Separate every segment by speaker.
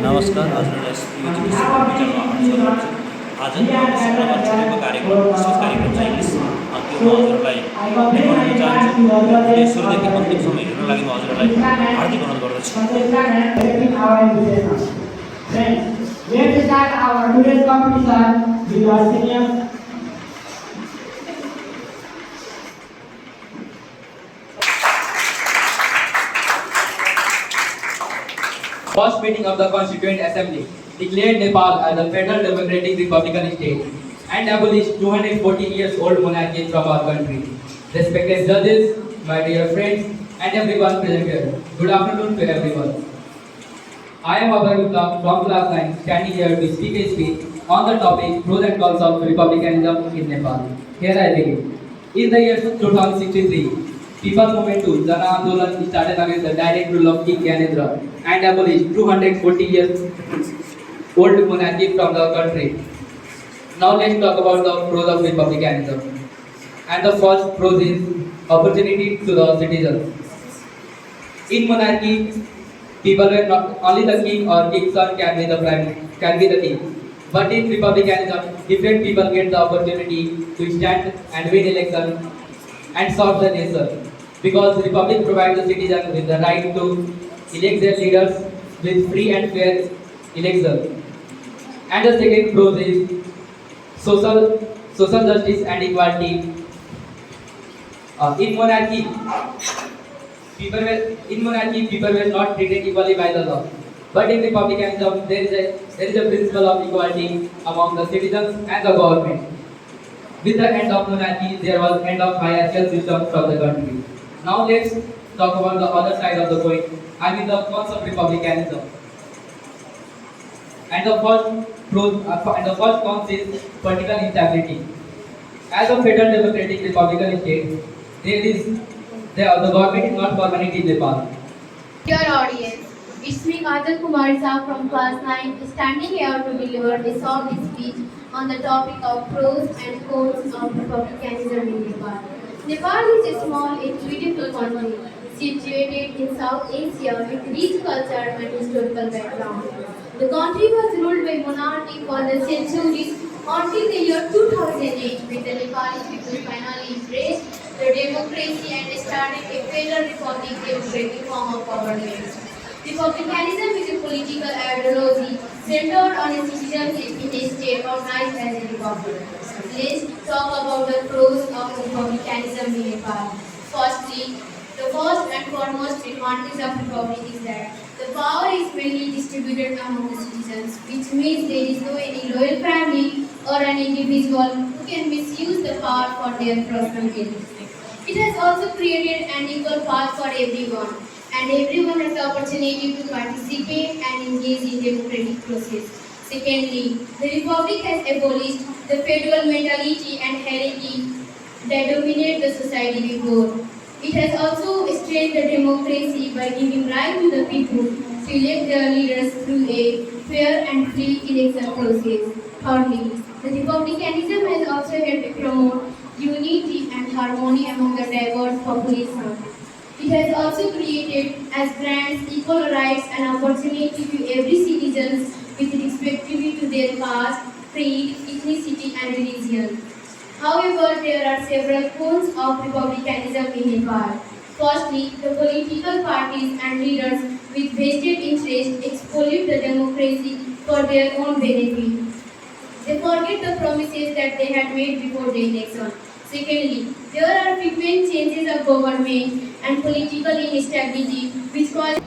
Speaker 1: नमस्कार, हजुरलाई युजिसी विचारमा हार्दिक स्वागत छ। आज शुक्रबार छुट्टीको कार्यक्रम विशेष कार्यक्रम चाहिँ इङ्ग्लिस त्यो म हजुरलाई देखाउन चाहन्छु। भिडियो सुरुदेखि अन्तिमसम्म हेर्न लागि म हजुरलाई हार्दिक अनुरोध गर्दछु।
Speaker 2: Let's start our today's competition with your senior.
Speaker 3: First meeting of the Constituent Assembly declared Nepal as a federal democratic republican state and abolished 240 years old monarchy from our country. Respected judges, my dear friends, and everyone present here, good afternoon to everyone. I am Abhay Gupta from class 9 standing here to speak a speech on the topic pros and cons of republicanism in Nepal. Here I begin. In the year 2063, People's Movement 2, Jana Andolan started against the direct rule of King Gyanendra and abolished 240 years old monarchy from the country. Now let's talk about the pros of republicanism. And the first pros is opportunity to the citizens. In monarchy, people were not only the king or king's son can be the king. But in republicanism, different people get the opportunity to stand and win election and serve the nation. Because republic provides the citizen with the right to elect their leaders with free and fair election. And the second pros is social justice and equality. In monarchy, people were not treated equally by the law. But in republicanism, there is a principle of equality among the citizens and the government. With the end of monarchy, there was end of hierarchical system from the country. Now let's talk about the other side of the coin. I mean the cons of republicanism. And the first con is political instability. As a federal democratic republican state, the government is not permanent in Nepal.
Speaker 4: Dear audience, it's me Kajal Kumari Saab from class 9 standing here to deliver a short speech on the topic of pros and cons of republicanism in Nepal. Nepal is a small and beautiful country situated in South Asia with rich culture and historical background. The country was ruled by monarchy for the centuries until the year 2008 when the Nepali people finally embraced the democracy and started a federal republic democratic form of government. Republicanism is a political ideology centered on a citizenship in a state organized as a republic. Let's talk about the pros of republicanism in Nepal. Firstly, the first and foremost advantage of republic is that the power is mainly distributed among the citizens, which means there is no any royal family or an individual who can misuse the power for their personal gain. It has also created an equal path for everyone, and everyone has the opportunity to participate and engage in democratic process. Secondly, the Republic has abolished the feudal mentality and hierarchy that dominate the society before. It has also strengthened the democracy by giving right to the people to elect their leaders through a fair and free election process. Thirdly, the republicanism has also helped promote unity and harmony among the diverse population. It has also created as grants equal rights and opportunity to every citizen with respect to their caste, creed, ethnicity and religion. However, there are several cons of republicanism in Nepal. Firstly, the political parties and leaders with vested interests exploit the democracy for their own benefit. They forget the promises that they had made before the election. Secondly, there are frequent changes of government and political instability which cause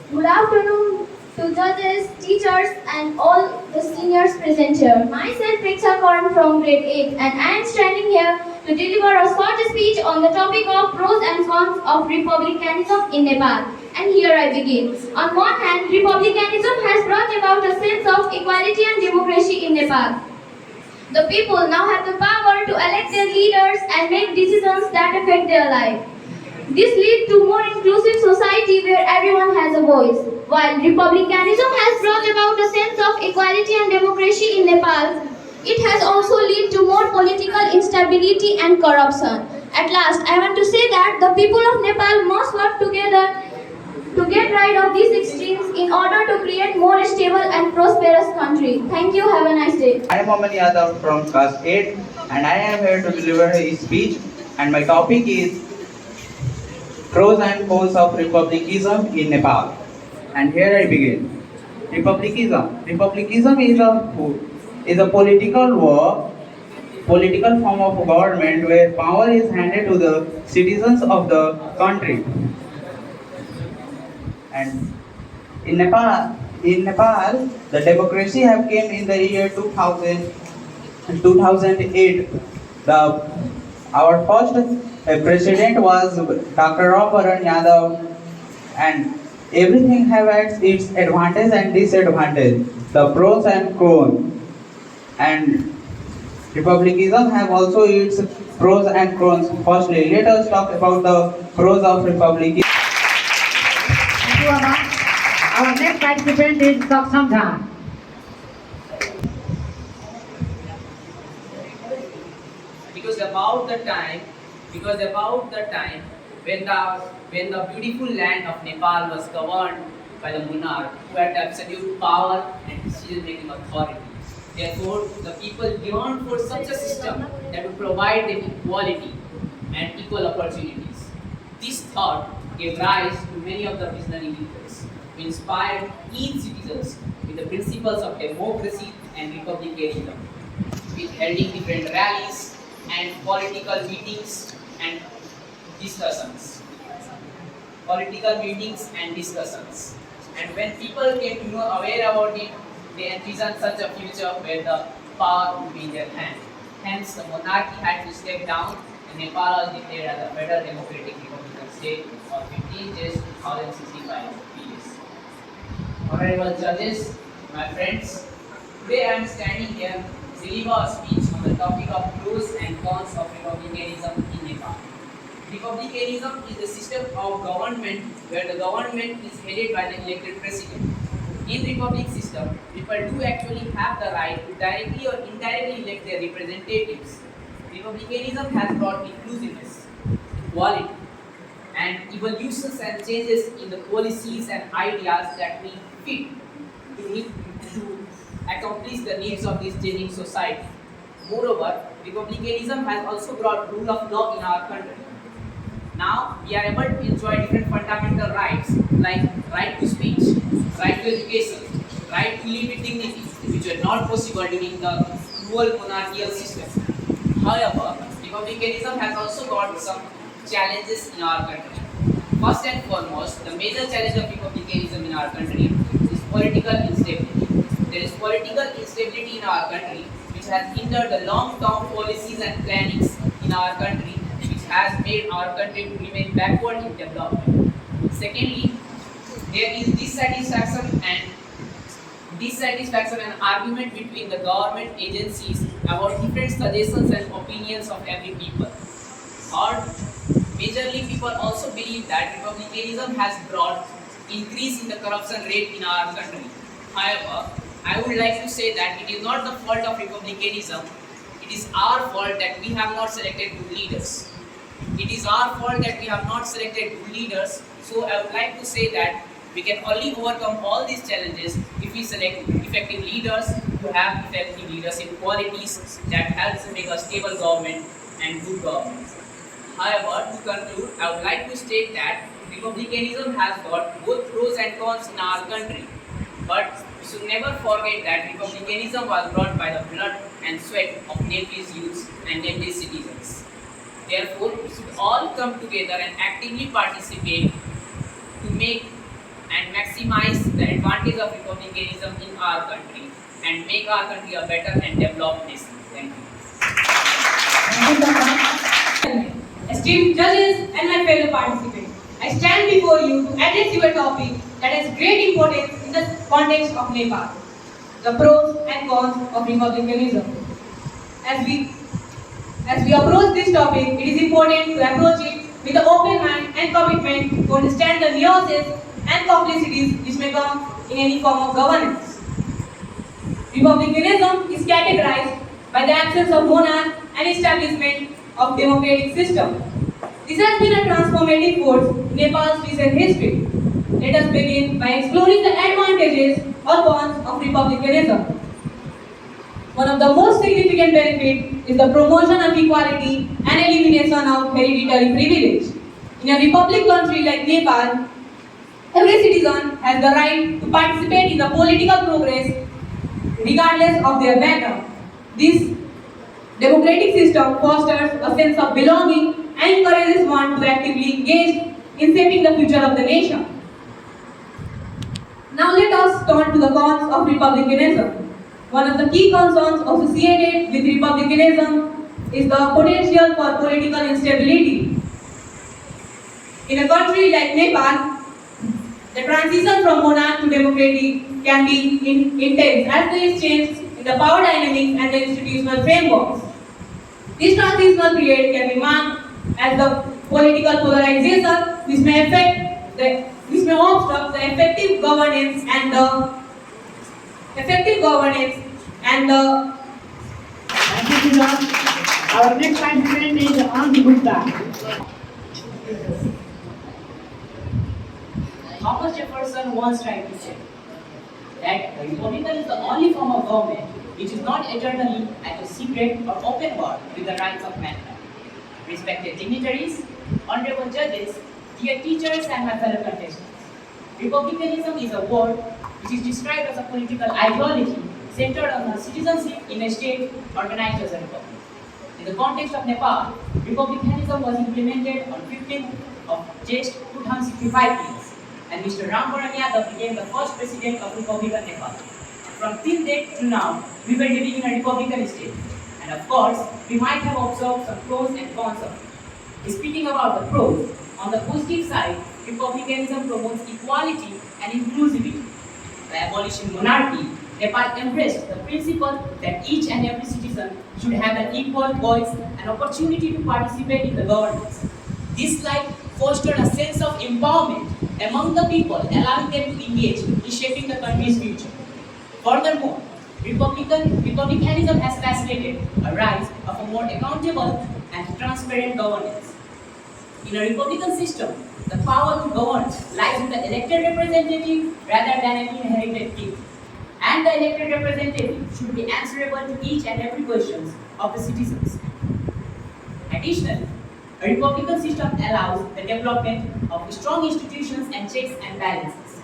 Speaker 5: Good afternoon to judges, teachers and all the seniors present here. Myself Preksha Karan from grade 8 and I am standing here to deliver a short speech on the topic of pros and cons of republicanism in Nepal. And here I begin. On one hand, republicanism has brought about a sense of equality and democracy in Nepal. The people now have the power to elect their leaders and make decisions that affect their life. This leads to more inclusive society where everyone has a voice. While republicanism has brought about a sense of equality and democracy in Nepal, it has also led to more political instability. instability and corruption. At last, I want to say that the people of Nepal must work together to get rid of these extremes in order to create more stable and prosperous country. Thank you. Have a nice day.
Speaker 6: I am Aman Yadav from class 8 and I am here to deliver a speech and my topic is pros and cons of republicanism in Nepal. And here I begin. Republicanism. Republicanism is a political form of government where power is handed to the citizens of the country. And in Nepal, the democracy have came in the year 2008. Our first president was Dr. Ramaran Yadav, and everything have its advantage and disadvantage, the pros and cons. And republicanism have also its pros and cons. Firstly, let us talk about the pros of republicanism.
Speaker 2: Thank you, Aman. Our next participant is Saksham Jha.
Speaker 3: Because about the time when the beautiful land of Nepal was governed by the monarch who had absolute power and decision-making authority. Therefore, the people yearned for such a system that would provide them equality and equal opportunities. This thought gave rise to many of the visionary leaders who inspired each citizens with the principles of democracy and republicanism, with holding different rallies and political meetings and discussions. And when people came to know aware about it, they envisioned such a future where the power would be in their hand. Hence, the monarchy had to step down and Nepal was declared as a federal democratic republican state on 15 Jan 2065 PS. Honorable judges, my friends, today I am standing here to deliver a speech on the topic of pros and cons of republicanism in Nepal. Republicanism is the system of government where the government is headed by the elected president. In republic system, people do actually have the right to directly or indirectly elect their representatives. Republicanism has brought inclusiveness, equality, and evolutions and changes in the policies and ideas that will fit to accomplish the needs of this changing society. Moreover, republicanism has also brought rule of law in our country. Now, we are able to enjoy different fundamental rights like right to speech, right to education, right to live with dignity, which were not possible during the cruel monarchical system. However, republicanism has also got some challenges in our country. First and foremost, the major challenge of republicanism in our country is political instability. There is political instability in our country which has hindered the long-term policies and plannings in our country, which has made our country to remain backward in development. Secondly, there is dissatisfaction and argument between the government agencies about different suggestions and opinions of every people. Third, majorly people also believe that republicanism has brought increase in the corruption rate in our country. However, I would like to say that it is not the fault of republicanism. It is our fault that we have not selected good leaders. It is our fault that we have not selected good leaders. So I would like to say that we can only overcome all these challenges if we select effective leaders who have effective leadership qualities that helps to make a stable government and good government. However, to conclude, I would like to state that republicanism has got both pros and cons in our country. But we should never forget that republicanism was brought by the blood and sweat of Nepalese youths and Nepalese citizens. Therefore, we should all come together and actively participate to make and maximize the advantage of republicanism in our country and make our country a better and developed nation. Thank you.
Speaker 7: Esteemed judges and my fellow participants, I stand before you to address your topic that has great importance in the context of Nepal, the pros and cons of republicanism. As we approach this topic, it is important to approach it with an open mind and commitment to understand the nuances and complexities which may come in any form of governance. Republicanism is categorized by the absence of monarch and establishment of democratic system. This has been a transformative force in Nepal's recent history. Let us begin by exploring the advantages or cons of republicanism. One of the most significant benefits is the promotion of equality and elimination of hereditary privilege. In a republic country like Nepal, every citizen has the right to participate in the political progress regardless of their background. This democratic system fosters a sense of belonging and encourages one to actively engage in shaping the future of the nation. Now let us turn to the cons of republicanism. One of the key concerns associated with republicanism is the potential for political instability. In a country like Nepal, the transition from monarch to democracy can be intense as there is change in the power dynamics and the institutional frameworks. This transitional period can be marked as the political polarization which may obstruct the effective governance and the
Speaker 2: Thank you, Kiran. Our next participant is Anand Gupta.
Speaker 8: Thomas Jefferson once tried to say that the republican is the only form of government which is not eternally at a secret or open war with the rights of mankind. Respected dignitaries, honorable judges, dear teachers and my fellow contestants, republicanism is a word which is described as a political ideology centered on the citizenship in a state organized as a republic. In the context of Nepal, republicanism was implemented on 15th of Jet 2065 and Mr. Ram Baran Yadav became the first president of Republican Nepal. From till date to now, we were living in a republican state. And of course, we might have observed some pros and cons of it. Speaking about the pros, on the positive side, republicanism promotes equality and inclusivity. By abolishing monarchy, Nepal embraced the principle that each and every citizen should have an equal voice and opportunity to participate in the governance. This slide fostered a sense of empowerment among the people, allowing them to engage in shaping the country's future. Furthermore, republicanism has facilitated a rise of a more accountable and transparent governance. In a republican system, the power to govern lies with the elected representative rather than an inherited king. And the elected representative should be answerable to each and every question of the citizens. Additionally, a republican system allows the development of strong institutions and checks and balances.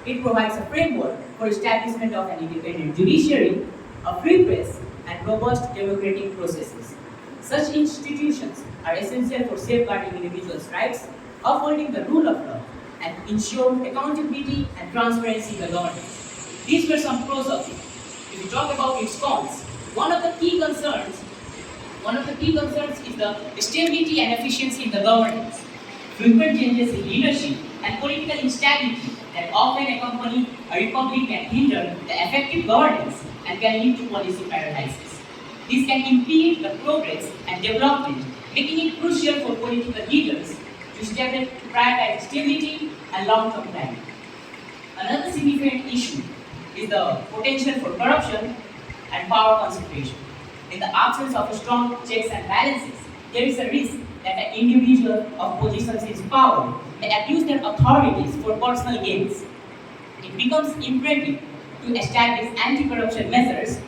Speaker 8: It provides a framework for establishment of an independent judiciary, a free press, and robust democratic processes. Such institutions are essential for safeguarding individuals' rights, upholding the rule of law, and ensure accountability and transparency in the governance. These were some pros of it. If we talk about its cons, one of the key concerns is the stability and efficiency in the governance. Frequent changes in leadership and political instability that often accompany a republic can hinder the effective governance and can lead to policy paralysis. This can impede the progress and development, making it crucial for political leaders to prioritize stability and long-term planning. Another significant issue is the potential for corruption and power concentration. In the absence of strong checks and balances, there is a risk that an individual of positions in power may abuse their authorities for personal gains. It becomes imperative to establish anti-corruption measures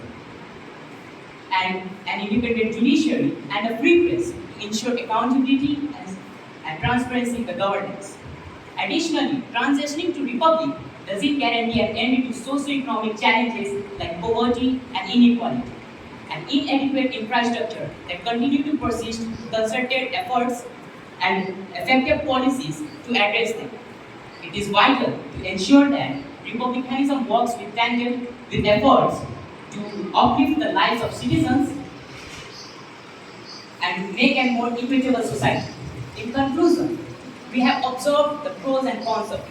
Speaker 8: and an independent judiciary and a free press to ensure accountability and transparency in the governance. Additionally, transitioning to republic doesn't guarantee an end to socio-economic challenges like poverty and inequality. An inadequate infrastructure that continue to persist, concerted efforts and effective policies to address them. It is vital to ensure that republicanism works with tandem with efforts to uplift the lives of citizens and make a more equitable society. In conclusion, we have observed the pros and cons of it.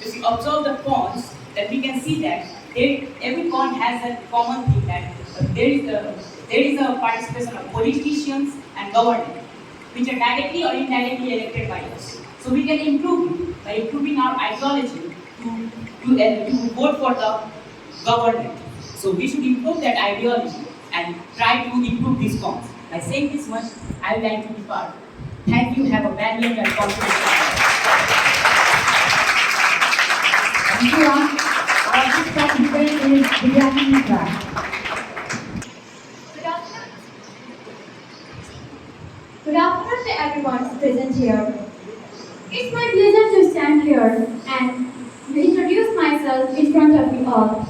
Speaker 8: If we observe the cons, then we can see that every con has a common thing, that there is a participation of politicians and government, which are directly or indirectly elected by us. So we can improve it by improving our ideology to vote for the government. So we should improve that ideology and try to improve these cons. By saying this much, I would like to depart. Thank you. Have a valiant and confident life.
Speaker 2: Thank you, Ram. Our next participant is Biryani Mitra.
Speaker 5: Good afternoon to everyone present here. It's my pleasure to stand here and introduce myself in front of you all.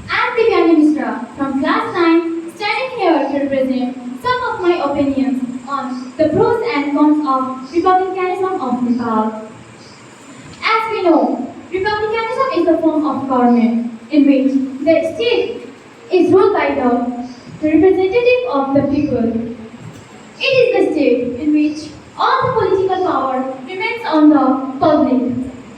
Speaker 5: I'm Biryani Mishra from class 9, standing here to represent some of my opinions on the pros and cons of republicanism of Nepal. As we know, republicanism is a form of government in which the state is ruled by the representative of the people. It is the state in which all the political power remains on the public.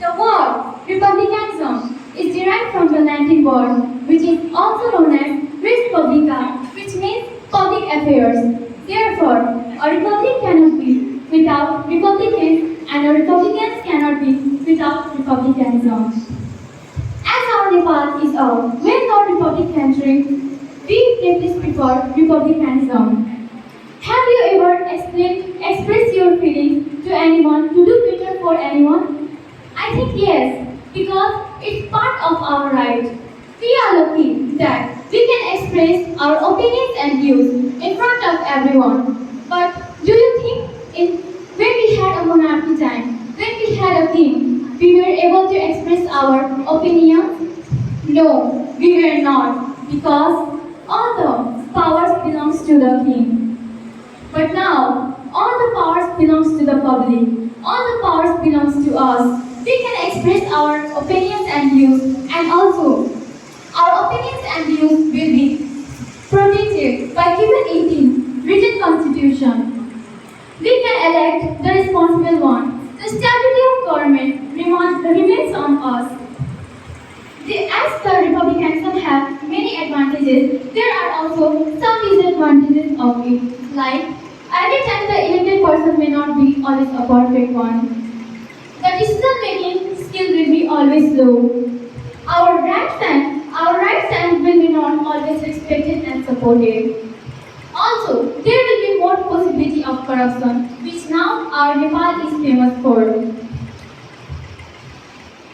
Speaker 5: The word republicanism is derived from the Latin word which is also known as res publica, which means public affairs. Therefore, a republic cannot be without republicans and a republicans cannot be without republicanism. As our Nepal is a well-known republic country, we deeply prefer republicanism. Have you ever expressed your feelings to anyone to do better for anyone? I think yes, because it's part of our right. We are lucky that we can express our opinions and views in front of everyone. But do you think when we had a monarchy time, when we had a king, we were able to express our opinions? No, we were not, because all the powers belongs to the king. But now, all the powers belongs to the public. All the powers belongs to us. We can express our opinions and views, and also our opinions and views will be protected by given 18 written constitution. We can elect the responsible one. The stability of government remains on us. As the republicanism have many advantages, there are also some disadvantages of it. Like, every time the elected person may not be always a perfect one. The decision-making skill will be always low. Our rights and will be not always respected and supported. Also, there will be more possibility of corruption, which now our Nepal is famous for.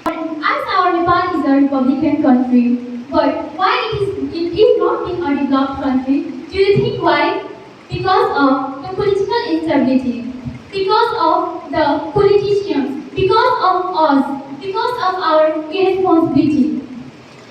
Speaker 5: As our Nepal is a republican country, but why it is not in a developed country? Do you think why? Because of the political instability, because of the politicians, because of us, because of our irresponsibility.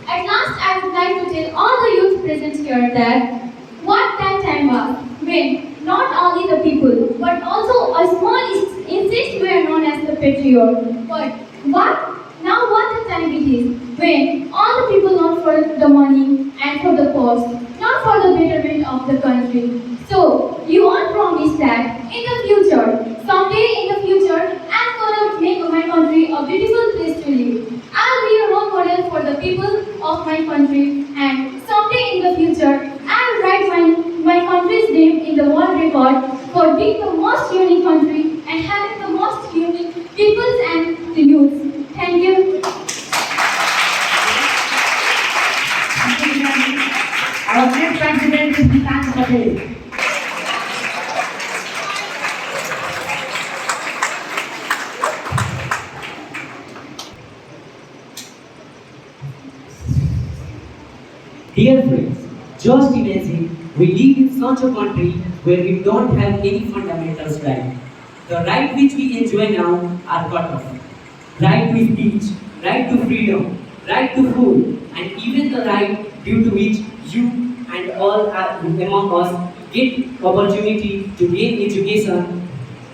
Speaker 5: At last, I would like to tell all the youth present here that what that time was, when not only the people, but also a small insect were known as the patriot. But what the time it is, when all the people not for the money and for the post, not for the betterment of the country. So, you all promise that in the future, someday in the future, I'm gonna make my country a beautiful place to live. I'll be a role model for the people of my country, and someday in the future, I'll write my country's name in the world record for being the most unique country and having the most unique peoples and the youths. Thank you.
Speaker 2: Our next participant is Nitan Patel.
Speaker 9: Dear friends, just imagine we live in such a country where we don't have any fundamental right. The right which we enjoy now are cut off. Right to speech, right to freedom, right to food, and even the right due to which you and all among us get opportunity to gain education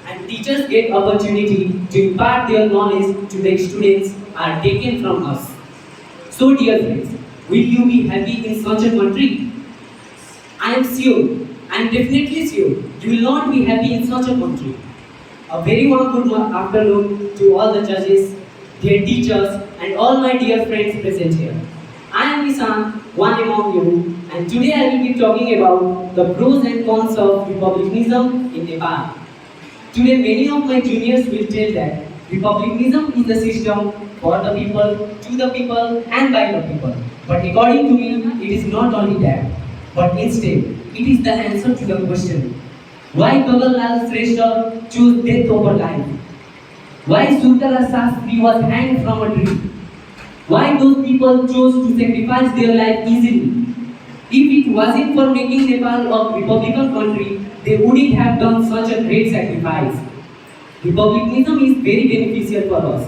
Speaker 9: and teachers get opportunity to impart their knowledge to the students are taken from us. So dear friends, will you be happy in such a country? I am sure, I am definitely sure, you will not be happy in such a country. A very warm good afternoon to all the judges, dear teachers, and all my dear friends present here. I am Nissan, one among you, and today I will be talking about the pros and cons of republicanism in Nepal. Today many of my juniors will tell that republicanism is the system for the people, to the people, and by the people. But according to me, it is not only that. but instead, it is the answer to the question. Why Babalal Shrestha chose death over life? Why Surkala Shastri was hanged from a tree? Why those people chose to sacrifice their life easily? If it wasn't for making Nepal a republican country, they wouldn't have done such a great sacrifice. Republicanism is very beneficial for us.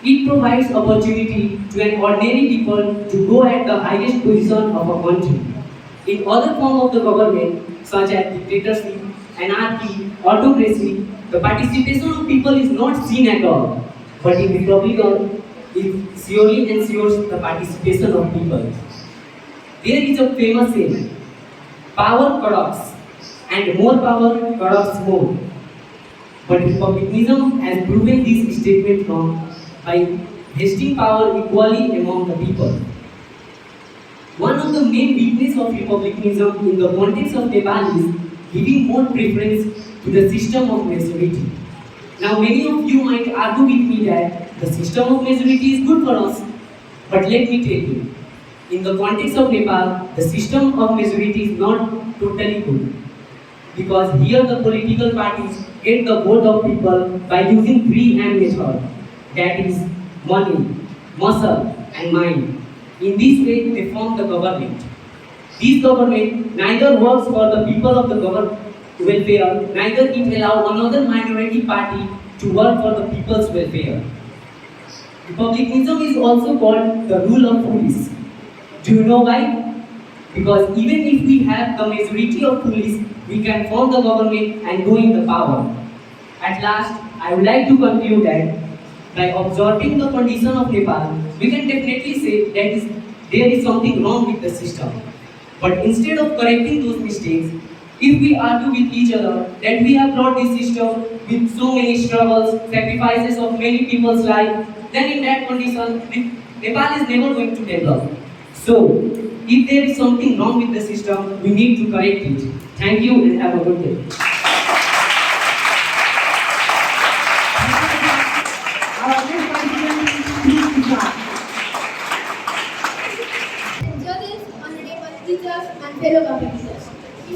Speaker 9: It provides opportunity to an ordinary people to go at the highest position of a country. In other forms of the government, such as dictatorship, anarchy, autocracy, the participation of people is not seen at all. But in republican, it surely ensures the participation of people. There is a famous saying, power corrupts, and more power corrupts more. But republicanism has proven this statement wrong by vesting power equally among the people. One of the main weaknesses of republicanism in the context of Nepal is giving more preference to the system of majority. Now many of you might argue with me that the system of majority is good for us, but let me tell you, in the context of Nepal, the system of majority is not totally good. Because here the political parties get the vote of people by using free hand method. That is money, muscle and mind. In this way they form the government. This government neither works for the people of the welfare, neither it allows another minority party to work for the people's welfare. Republicanism is also called the rule of fools. Do you know why? Because even if we have the majority of police, we can form the government and go in the power. At last, I would like to conclude that by observing the condition of Nepal, we can definitely say that there is something wrong with the system. But instead of correcting those mistakes, if we argue with each other that we have brought this system with so many struggles, sacrifices of many people's life, then in that condition, Nepal is never going to develop. So, if there is something wrong with the system, we need to correct it. Thank you and have a good day.
Speaker 2: Our next participant is Tisha.
Speaker 5: Judges, honorable teachers and fellow competitors.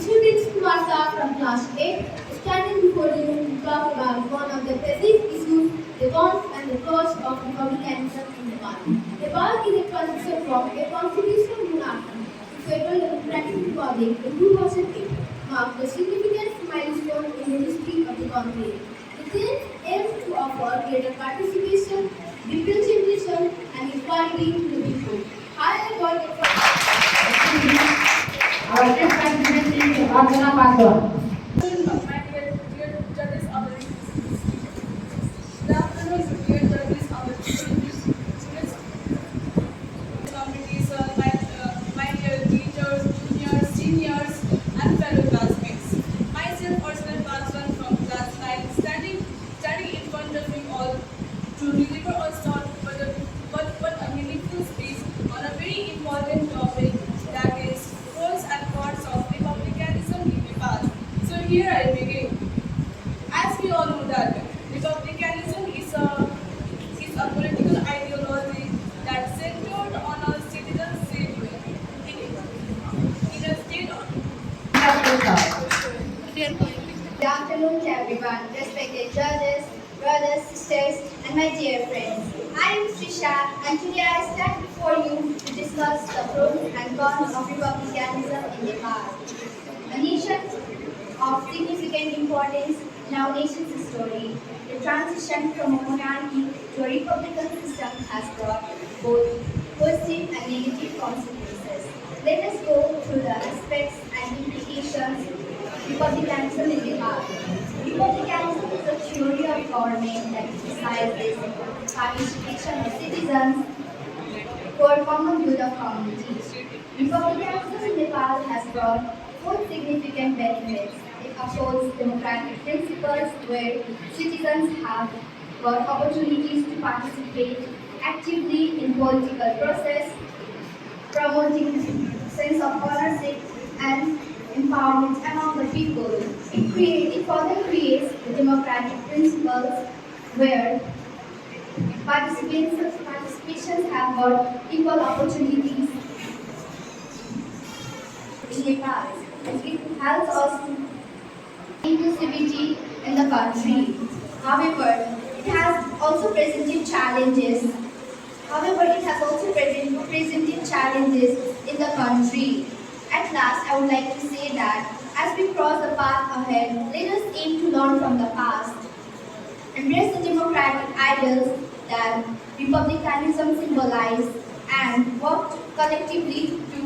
Speaker 5: Students Kumar Shah from class 8 standing before you to talk about one of the pressing issues, the cons and the pros of republicanism in Nepal. Nepal is a transition from a constitutional monarchy to federal democratic republic in 2008, marked a significant milestone in the history of the country. The change aims to offer greater participation, representation, and equality to the people. However,
Speaker 2: Our next participant is Archana Paswan.
Speaker 10: My dear judges, our good afternoon, dear judges, our students, communities, my dear teachers, juniors, seniors, and fellow classmates. Myself, Archana Paswan from class 9, standing in front of you all to deliver a short but a meaningful speech on a very important topic, that is pros and cons of republicanism in Nepal. So here I begin. As we all know that republicanism is a political ideology that centered on a citizenship in a state of
Speaker 5: good afternoon to everyone, respected judges, brothers, sisters, and my dear friends. I am Trisha, and today I stand before you to discuss the pros and cons of republicanism in Nepal. A nation of significant importance in our nation's story, the transition from a monarchy to a republican system has brought both positive and negative consequences. Let us go through the aspects and implications of republicanism in Nepal. Republicanism is a theory of government that emphasizes participation of citizens for common good of communities. Republicanism in Nepal has brought four significant benefits. It upholds democratic principles where citizens have got opportunities to participate actively in political process, promoting sense of ownership and empowerment among the people. It further creates the democratic principles where participants have got equal opportunities Nepal, as it helps us to inclusivity in the country. However, it has also presented challenges. Presented challenges in the country. At last, I would like to say that as we cross the path ahead, let us aim to learn from the past. Embrace the democratic ideals that republicanism symbolizes and work collectively to.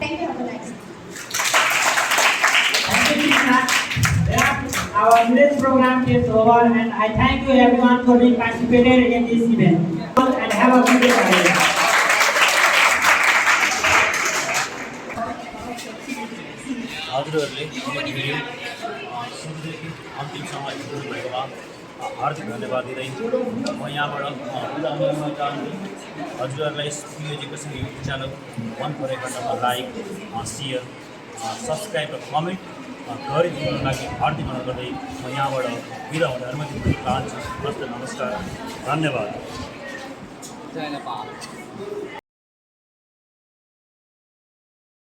Speaker 5: Thank you. Have a nice day.
Speaker 2: Thank you, Krishna. Yeah, our today's program is over, and I thank you everyone for being participated in this event. And have a good day.
Speaker 1: हजुरहरूले यो video सुरुदेखि अन्तिमसम्म हेर्नु भएकोमा हार्दिक धन्यवाद दिँदै म यहाँबाट बिदा गर्न चाहन्छु। हजुरहरूलाई यस प्रिय एजुकेसन युट्युब च्यानल मन परेको खण्डमा लाइक, सेयर, सब्सक्राइब र कमेन्ट गरिदिनुको लागि हार्दिक अनुरोध गर्दै म यहाँबाट बिदा हुन अनुमति दिन चाहन्छु। नमस्कार, धन्यवाद।
Speaker 3: जय नेपाल।